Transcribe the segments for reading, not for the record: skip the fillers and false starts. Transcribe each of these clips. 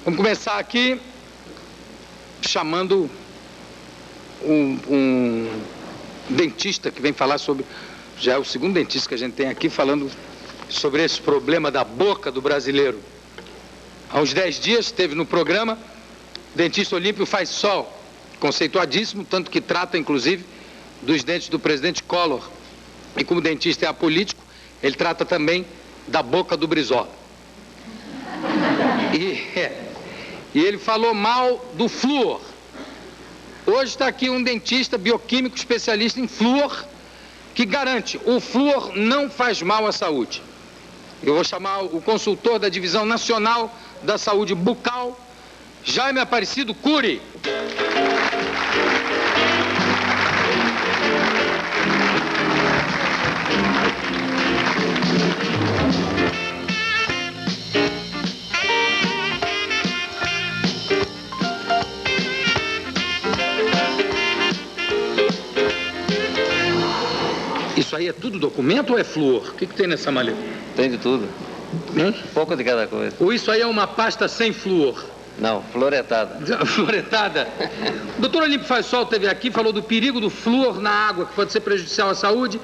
Vamos começar aqui chamando um dentista que vem falar sobre... Já é o segundo dentista que a gente tem aqui falando sobre esse problema da boca do brasileiro. Há uns 10 dias esteve no programa o dentista Olímpio Faisal, conceituadíssimo, tanto que trata, inclusive, dos dentes do presidente Collor. E como dentista é apolítico, ele trata também da boca do Brizola. E ele falou mal do flúor. Hoje está aqui um dentista bioquímico especialista em flúor, que garante, o flúor não faz mal à saúde. Eu vou chamar o consultor da Divisão Nacional da Saúde Bucal, Jaime Aparecido Cury. Isso aí é tudo documento ou é flúor? O que tem nessa maleta? Tem de tudo. Pouco de cada coisa. Ou isso aí é uma pasta sem flúor? Não, fluoretada. Fluoretada. O doutor Olímpio Faisal esteve aqui, falou do perigo do flúor na água, que pode ser prejudicial à saúde,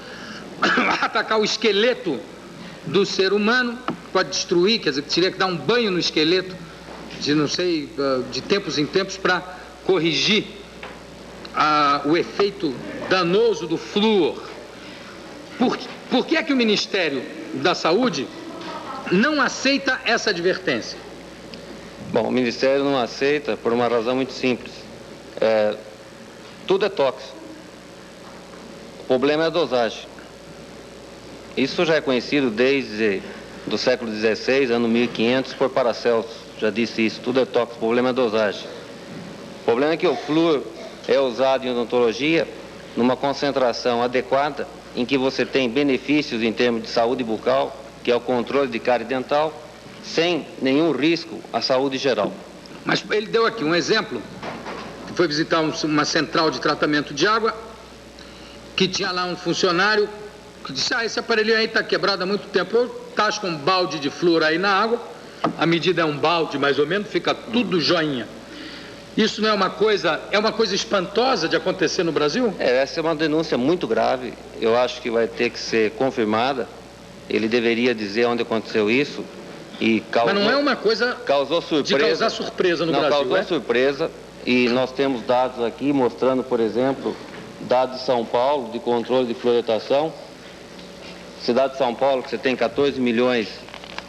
atacar o esqueleto do ser humano, pode destruir, quer dizer, que teria que dar um banho no esqueleto, de não sei, de tempos em tempos, para corrigir o efeito danoso do flúor. Por que é que o Ministério da Saúde não aceita essa advertência? Bom, o Ministério não aceita por uma razão muito simples. Tudo é tóxico. O problema é a dosagem. Isso já é conhecido desde do século XVI, ano 1500, por Paracelso. Já disse isso, tudo é tóxico, o problema é a dosagem. O problema é que o flúor é usado em odontologia numa concentração adequada, em que você tem benefícios em termos de saúde bucal, que é o controle de cárie dental, sem nenhum risco à saúde geral. Mas ele deu aqui um exemplo, que foi visitar uma central de tratamento de água, que tinha lá um funcionário que disse, esse aparelho aí está quebrado há muito tempo, eu tasco um balde de flúor aí na água, a medida é um balde mais ou menos, fica tudo joinha. Isso não é uma coisa espantosa de acontecer no Brasil? Essa é uma denúncia muito grave, eu acho que vai ter que ser confirmada. Ele deveria dizer onde aconteceu isso e causou... Mas não é uma coisa causou surpresa, de causar surpresa no Brasil, causou surpresa, e nós temos dados aqui mostrando, por exemplo, dados de São Paulo de controle de fluoretação. Cidade de São Paulo, que você tem 14 milhões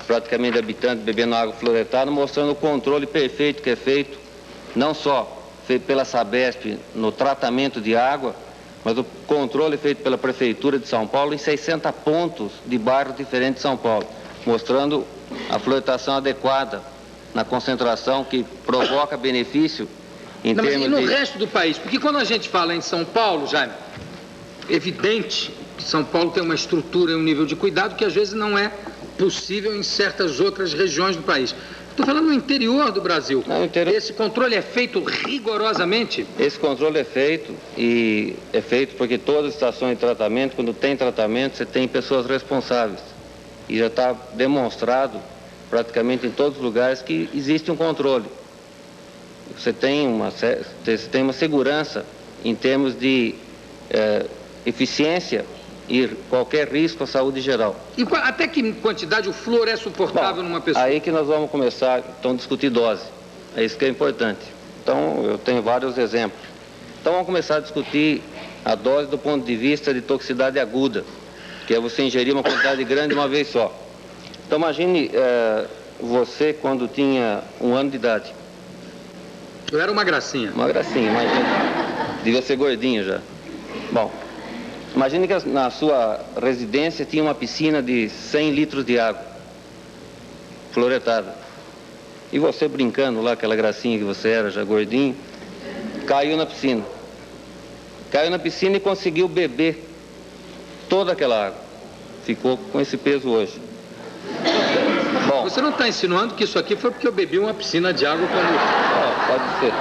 praticamente de habitantes bebendo água fluoretada, mostrando o controle perfeito que é feito não só feito pela Sabesp no tratamento de água, mas o controle feito pela Prefeitura de São Paulo em 60 pontos de bairros diferentes de São Paulo, mostrando a fluoretação adequada na concentração que provoca benefício em termos de... E no resto do país? Porque quando a gente fala em São Paulo, Jaime, é evidente que São Paulo tem uma estrutura e um nível de cuidado que às vezes não é possível em certas outras regiões do país. Estou falando no interior do Brasil. Esse controle é feito rigorosamente? Esse controle é feito, e é feito porque todas as estações de tratamento, quando tem tratamento, você tem pessoas responsáveis. E já está demonstrado, praticamente em todos os lugares, que existe um controle. Você tem uma segurança em termos de eficiência e qualquer risco à saúde geral. E até que quantidade o flúor é suportável numa pessoa? Aí que nós vamos começar, então, a discutir dose. É isso que é importante. Então, eu tenho vários exemplos. Então, vamos começar a discutir a dose do ponto de vista de toxicidade aguda, que é você ingerir uma quantidade grande de uma vez só. Então, imagine você quando tinha 1 ano de idade. Eu era uma gracinha. Uma gracinha, imagina. Devia ser gordinho já. Bom, imagine que na sua residência tinha uma piscina de 100 litros de água, fluoretada. E você brincando lá, aquela gracinha que você era, já gordinho, caiu na piscina. Caiu na piscina e conseguiu beber toda aquela água. Ficou com esse peso hoje. Bom, você não está insinuando que isso aqui foi porque eu bebi uma piscina de água quando... Pode ser.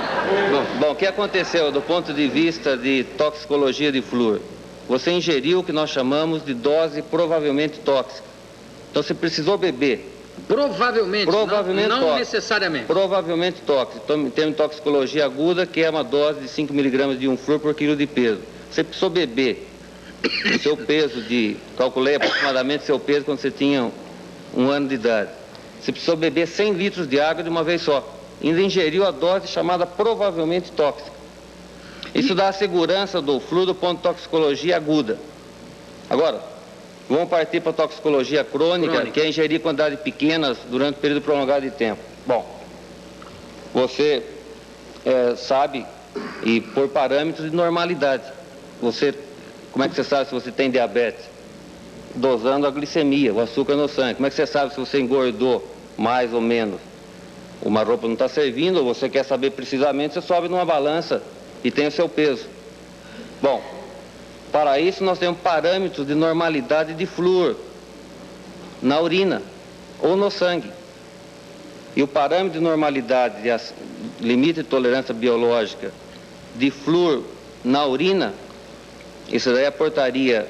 Bom, o que aconteceu do ponto de vista de toxicologia de flúor? Você ingeriu o que nós chamamos de dose provavelmente tóxica. Então você precisou beber Provavelmente, não tóxico. Necessariamente. Provavelmente tóxico. Temos toxicologia aguda, que é uma dose de 5 miligramas de 1 flúor por quilo de peso. Você precisou beber o seu peso calculei aproximadamente seu peso quando você tinha 1 ano de idade. Você precisou beber 100 litros de água de uma vez só. Ainda ingeriu a dose chamada provavelmente tóxica. Isso dá a segurança do flúor do ponto de toxicologia aguda. Agora, vamos partir para a toxicologia crônica, que é ingerir quantidades pequenas durante um período prolongado de tempo. Bom, você sabe, e por parâmetros de normalidade, como é que você sabe se você tem diabetes? Dosando a glicemia, o açúcar no sangue. Como é que você sabe se você engordou mais ou menos? Uma roupa não está servindo, ou você quer saber precisamente, você sobe numa balança e tem o seu peso. Bom, para isso nós temos parâmetros de normalidade de flúor na urina ou no sangue. E o parâmetro de normalidade, limite de tolerância biológica de flúor na urina, isso daí é a portaria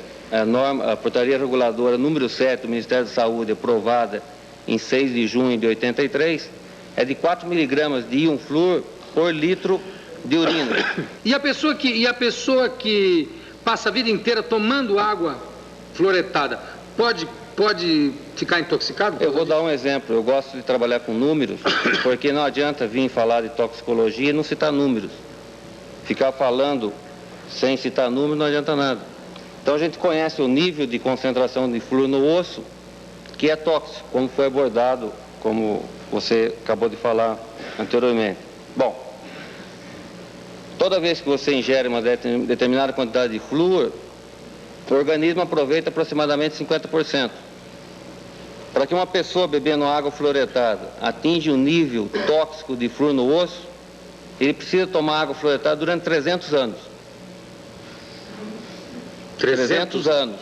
reguladora número 7 do Ministério da Saúde, aprovada em 6 de junho de 83, é de 4 miligramas de íon flúor por litro de urina. E a pessoa que passa a vida inteira tomando água fluoretada, pode ficar intoxicado? Eu vou dar um exemplo. Eu gosto de trabalhar com números, porque não adianta vir falar de toxicologia e não citar números. Ficar falando sem citar números não adianta nada. Então a gente conhece o nível de concentração de flúor no osso, que é tóxico, como foi abordado, como você acabou de falar anteriormente. Bom, toda vez que você ingere uma determinada quantidade de flúor, o organismo aproveita aproximadamente 50%. Para que uma pessoa bebendo água fluoretada atinja um nível tóxico de flúor no osso, ele precisa tomar água fluoretada durante 300 anos. 300 anos.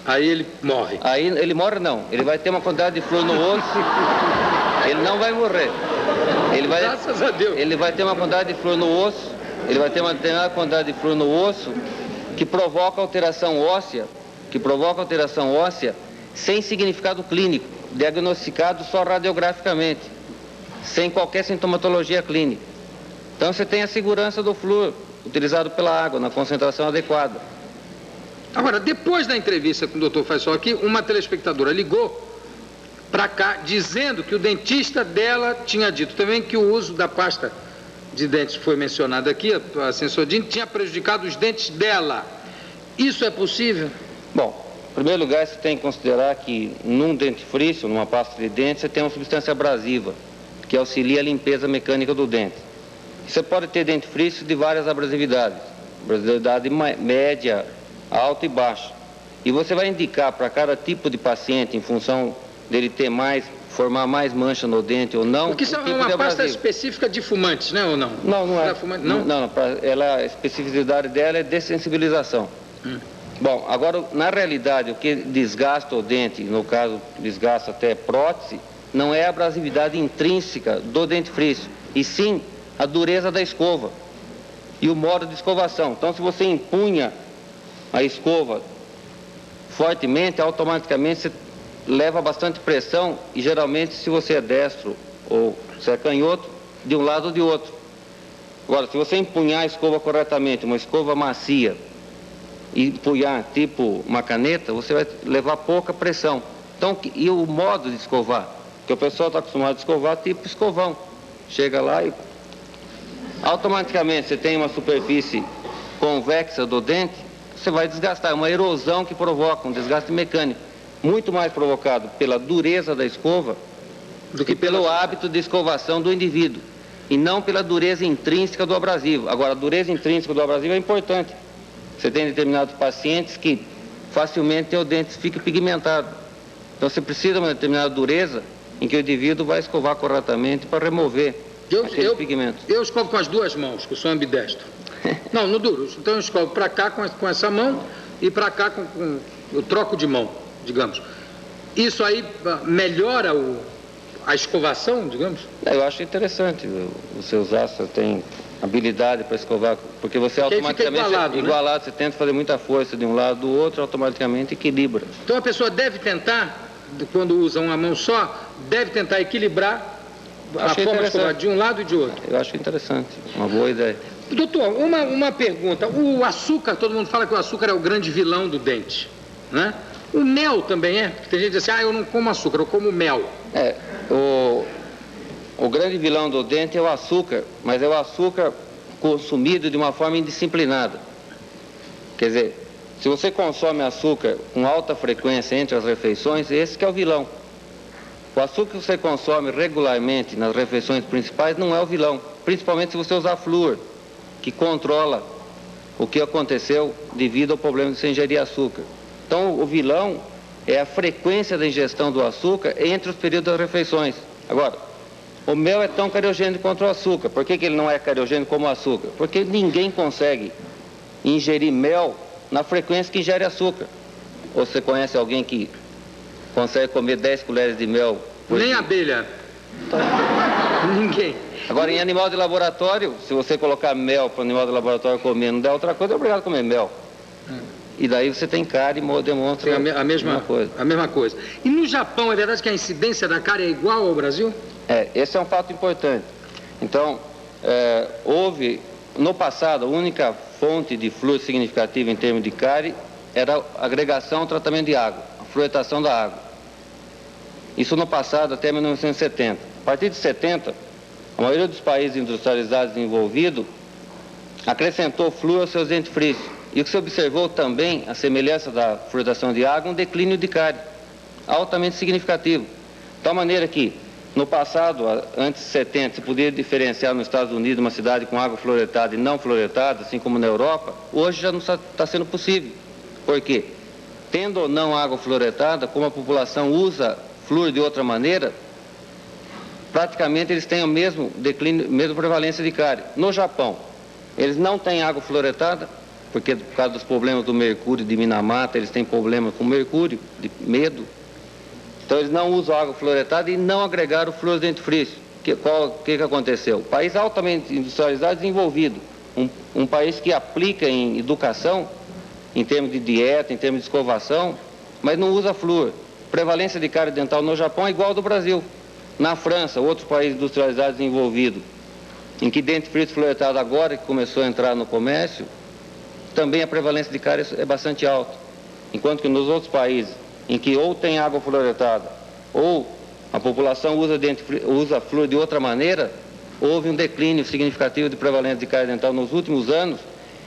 Aí ele morre. Aí ele morre não, ele vai ter uma quantidade de flúor no osso, ele não vai morrer. Graças a Deus. Ele vai ter uma quantidade de flúor no osso, ele vai ter uma determinada quantidade de flúor no osso que provoca alteração óssea, sem significado clínico, diagnosticado só radiograficamente, sem qualquer sintomatologia clínica. Então você tem a segurança do flúor utilizado pela água na concentração adequada. Agora, depois da entrevista com o Dr. Faisal aqui, uma telespectadora ligou para cá dizendo que o dentista dela tinha dito também que o uso da pasta de dentes que foi mencionado aqui, a Sensodyne, tinha prejudicado os dentes dela. Isso é possível? Bom, em primeiro lugar, você tem que considerar que num dentifrício, numa pasta de dente, você tem uma substância abrasiva, que auxilia a limpeza mecânica do dente. Você pode ter dentifrício de várias abrasividades, abrasividade média, alta e baixa. E você vai indicar para cada tipo de paciente, em função dele formar mais mancha no dente ou não. Porque isso é uma pasta específica de fumantes, né, ou não? Não é. Não? A especificidade dela é dessensibilização. Bom, agora, na realidade, o que desgasta o dente, no caso, desgasta até prótese, não é a abrasividade intrínseca do dentifrício, e sim a dureza da escova e o modo de escovação. Então, se você empunha a escova fortemente, automaticamente você leva bastante pressão e geralmente, se você é destro ou se é canhoto, de um lado ou de outro. Agora, se você empunhar a escova corretamente, uma escova macia, e empunhar tipo uma caneta, você vai levar pouca pressão. Então, e o modo de escovar? Porque o pessoal está acostumado a escovar tipo escovão. Chega lá e automaticamente você tem uma superfície convexa do dente, você vai desgastar. É uma erosão que provoca um desgaste mecânico, muito mais provocado pela dureza da escova do que pelo hábito de escovação do indivíduo, e não pela dureza intrínseca do abrasivo. Agora, a dureza intrínseca do abrasivo é importante. Você tem determinados pacientes que facilmente o dente fica pigmentado. Então você precisa de uma determinada dureza em que o indivíduo vai escovar corretamente para remover aquele pigmento. Eu escovo com as duas mãos, que eu sou ambidestro. Não, no duro. Então eu escovo para cá com essa mão e para cá eu troco de mão, digamos. Isso aí melhora a escovação, digamos? Eu acho interessante você usar, você tem habilidade para escovar, porque você automaticamente igualado, você tenta fazer muita força de um lado do outro, automaticamente equilibra. Então a pessoa deve tentar quando usa uma mão só, deve tentar equilibrar a forma de escovar de um lado e de outro. Eu acho interessante, uma boa ideia. Doutor, uma pergunta. O açúcar, todo mundo fala que o açúcar é o grande vilão do dente, né? O mel também é? Porque tem gente que diz assim, eu não como açúcar, eu como mel. O grande vilão do dente é o açúcar, mas é o açúcar consumido de uma forma indisciplinada. Quer dizer, se você consome açúcar com alta frequência entre as refeições, esse que é o vilão. O açúcar que você consome regularmente nas refeições principais não é o vilão, principalmente se você usar flúor, que controla o que aconteceu devido ao problema de você ingerir açúcar. Então, o vilão é a frequência da ingestão do açúcar entre os períodos das refeições. Agora, o mel é tão cariogênico quanto o açúcar. Por que ele não é cariogênico como o açúcar? Porque ninguém consegue ingerir mel na frequência que ingere açúcar. Ou você conhece alguém que consegue comer 10 colheres de mel por dia? Nem abelha. Ninguém. Agora, em animal de laboratório, se você colocar mel para o animal de laboratório comer, não der outra coisa, é obrigado a comer mel. E daí você tem cárie e demonstra a mesma coisa. E no Japão, é verdade que a incidência da cárie é igual ao Brasil? Esse é um fato importante. Então, houve, no passado, a única fonte de flúor significativa em termos de cárie era a agregação ao tratamento de água, a fluoretação da água. Isso no passado, até 1970. A partir de 70, a maioria dos países industrializados desenvolvidos acrescentou flúor aos seus dentifrícios. E o que se observou também, a semelhança da fluoretação de água, um declínio de cárie, altamente significativo. De tal maneira que, no passado, antes de 70, se podia diferenciar nos Estados Unidos uma cidade com água fluoretada e não fluoretada, assim como na Europa, hoje já não está sendo possível. Por quê? Tendo ou não água fluoretada, como a população usa flúor de outra maneira, praticamente eles têm o mesmo declínio, mesma prevalência de cárie. No Japão, eles não têm água fluoretada, porque por causa dos problemas do mercúrio de Minamata, eles têm problemas com mercúrio, de medo. Então eles não usam água fluoretada e não agregaram o flúor dentifrício. O que aconteceu? O país altamente industrializado e desenvolvido, um país que aplica em educação, em termos de dieta, em termos de escovação, mas não usa flúor. Prevalência de cárie dental no Japão é igual ao do Brasil. Na França, outro país industrializado e desenvolvido, em que dentifrício fluoretado agora que começou a entrar no comércio, também a prevalência de cárie é bastante alta. Enquanto que nos outros países, em que ou tem água fluoretada, ou a população usa flúor de outra maneira, houve um declínio significativo de prevalência de cárie dental nos últimos anos,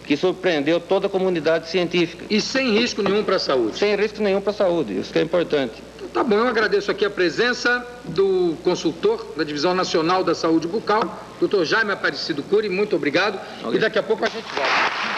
que surpreendeu toda a comunidade científica. E sem risco nenhum para a saúde? Sem risco nenhum para a saúde, isso que é importante. Então, tá bom, eu agradeço aqui a presença do consultor da Divisão Nacional da Saúde Bucal, Dr. Jaime Aparecido Cury, muito obrigado. E daqui a pouco a gente volta.